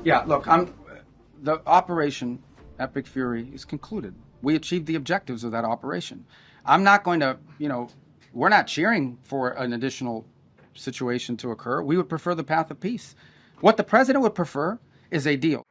Yeah, look, the operation Epic Fury is concluded. We achieved the objectives of that operation. I'm not going to, we're not cheering for an additional situation to occur. We would prefer the path of peace. What the president would prefer is a deal.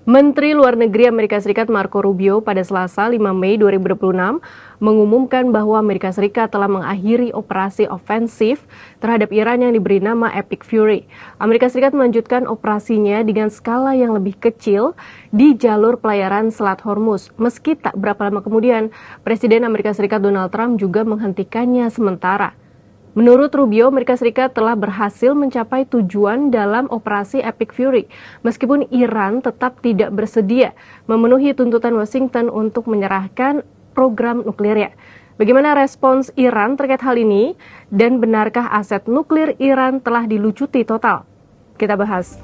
Menteri Luar Negeri Amerika Serikat Marco Rubio pada Selasa 5 Mei 2026 mengumumkan bahwa Amerika Serikat telah mengakhiri operasi ofensif terhadap Iran yang diberi nama Epic Fury. Amerika Serikat melanjutkan operasinya dengan skala yang lebih kecil di jalur pelayaran Selat Hormuz. Meski tak berapa lama kemudian, Presiden Amerika Serikat Donald Trump juga menghentikannya sementara. Menurut Rubio, Amerika Serikat telah berhasil mencapai tujuan dalam operasi Epic Fury, meskipun Iran tetap tidak bersedia memenuhi tuntutan Washington untuk menyerahkan program nuklirnya. Bagaimana respons Iran terkait hal ini, dan benarkah aset nuklir Iran telah dilucuti total? Kita bahas.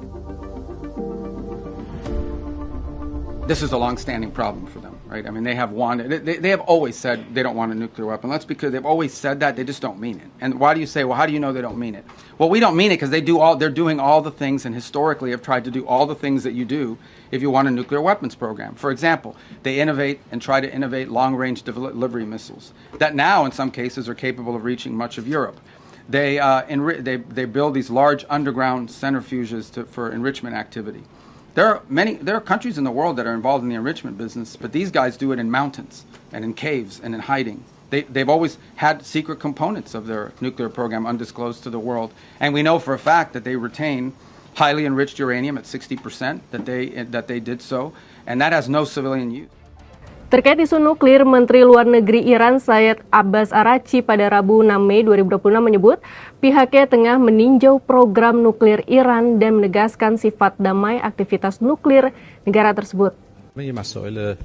This is a long-standing problem for them, right? I mean, they have always said they don't want a nuclear weapon. That's because they've always said that, they just don't mean it. And why do you say, well, how do you know they don't mean it? Well, we don't mean it because they're doing all the things, and historically have tried to do all the things that you do if you want a nuclear weapons program. For example, they innovate and try to innovate long-range delivery missiles that now, in some cases, are capable of reaching much of Europe. They build these large underground centrifuges for enrichment activity. There are countries in the world that are involved in the enrichment business, but these guys do it in mountains and in caves and in hiding. They've always had secret components of their nuclear program undisclosed to the world, and we know for a fact that they retain highly enriched uranium at 60%, that they did so, and that has no civilian use. Terkait isu nuklir, Menteri Luar Negeri Iran Syed Abbas Araghchi pada Rabu 6 Mei 2026 menyebut pihaknya tengah meninjau program nuklir Iran dan menegaskan sifat damai aktivitas nuklir negara tersebut. مسائل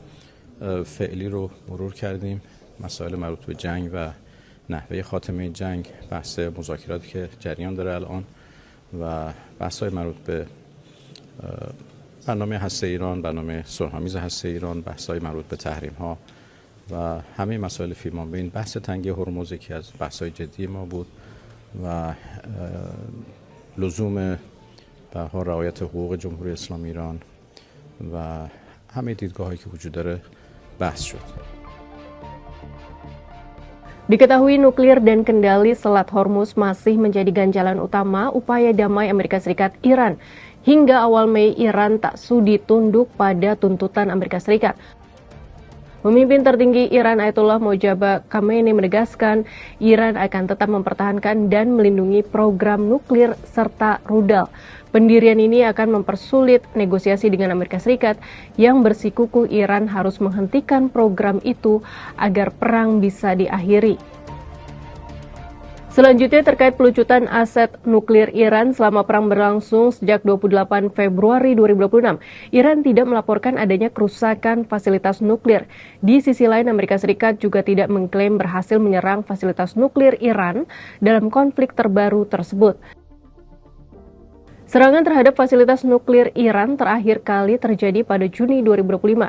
فعلی رو مرور کردیم، مسائل مربوط به جنگ و نحوه خاتمه جنگ، بحث مذاکراتی که جریان داره الان و بحث‌های مربوط به برنامه هسته ایران، برنامه صلح‌آمیز هسته ایران، بحث‌های مربوط به تحریم‌ها و همه مسائل فیلم‌بین. بحث تنگی هرمز یکی از بحث‌های جدی ما بود و لزوم به حال رعایت حقوق جمهوری اسلامی ایران و همه دیدگاه‌هایی که وجود داره بحث شد. Diketahui nuklir dan kendali Selat Hormuz masih menjadi ganjalan utama upaya damai Amerika Serikat Iran. Hingga awal Mei, Iran tak sudi tunduk pada tuntutan Amerika Serikat. Pemimpin tertinggi Iran Ayatollah Mojtaba Khamenei menegaskan Iran akan tetap mempertahankan dan melindungi program nuklir serta rudal. Pendirian ini akan mempersulit negosiasi dengan Amerika Serikat yang bersikukuh Iran harus menghentikan program itu agar perang bisa diakhiri. Selanjutnya terkait pelucutan aset nuklir Iran selama perang berlangsung sejak 28 Februari 2026, Iran tidak melaporkan adanya kerusakan fasilitas nuklir. Di sisi lain, Amerika Serikat juga tidak mengklaim berhasil menyerang fasilitas nuklir Iran dalam konflik terbaru tersebut. Serangan terhadap fasilitas nuklir Iran terakhir kali terjadi pada Juni 2025.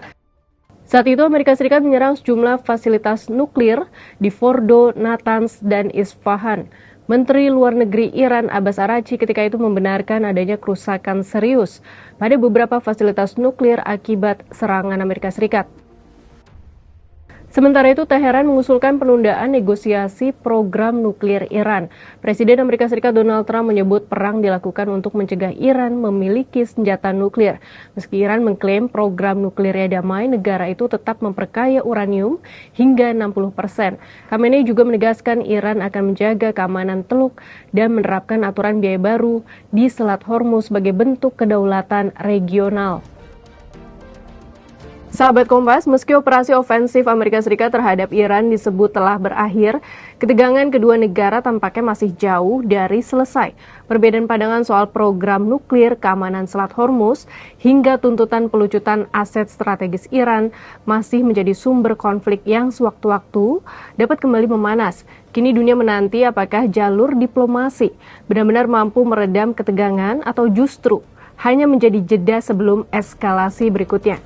Saat itu Amerika Serikat menyerang sejumlah fasilitas nuklir di Fordo, Natanz, dan Isfahan. Menteri Luar Negeri Iran Abbas Araghchi ketika itu membenarkan adanya kerusakan serius pada beberapa fasilitas nuklir akibat serangan Amerika Serikat. Sementara itu, Teheran mengusulkan penundaan negosiasi program nuklir Iran. Presiden Amerika Serikat Donald Trump menyebut perang dilakukan untuk mencegah Iran memiliki senjata nuklir. Meski Iran mengklaim program nuklirnya damai, negara itu tetap memperkaya uranium hingga 60%. Khamenei juga menegaskan Iran akan menjaga keamanan Teluk dan menerapkan aturan biaya baru di Selat Hormuz sebagai bentuk kedaulatan regional. Sahabat Kompas, meski operasi ofensif Amerika Serikat terhadap Iran disebut telah berakhir, ketegangan kedua negara tampaknya masih jauh dari selesai. Perbedaan pandangan soal program nuklir, keamanan Selat Hormuz, hingga tuntutan pelucutan aset strategis Iran masih menjadi sumber konflik yang sewaktu-waktu dapat kembali memanas. Kini dunia menanti apakah jalur diplomasi benar-benar mampu meredam ketegangan atau justru hanya menjadi jeda sebelum eskalasi berikutnya.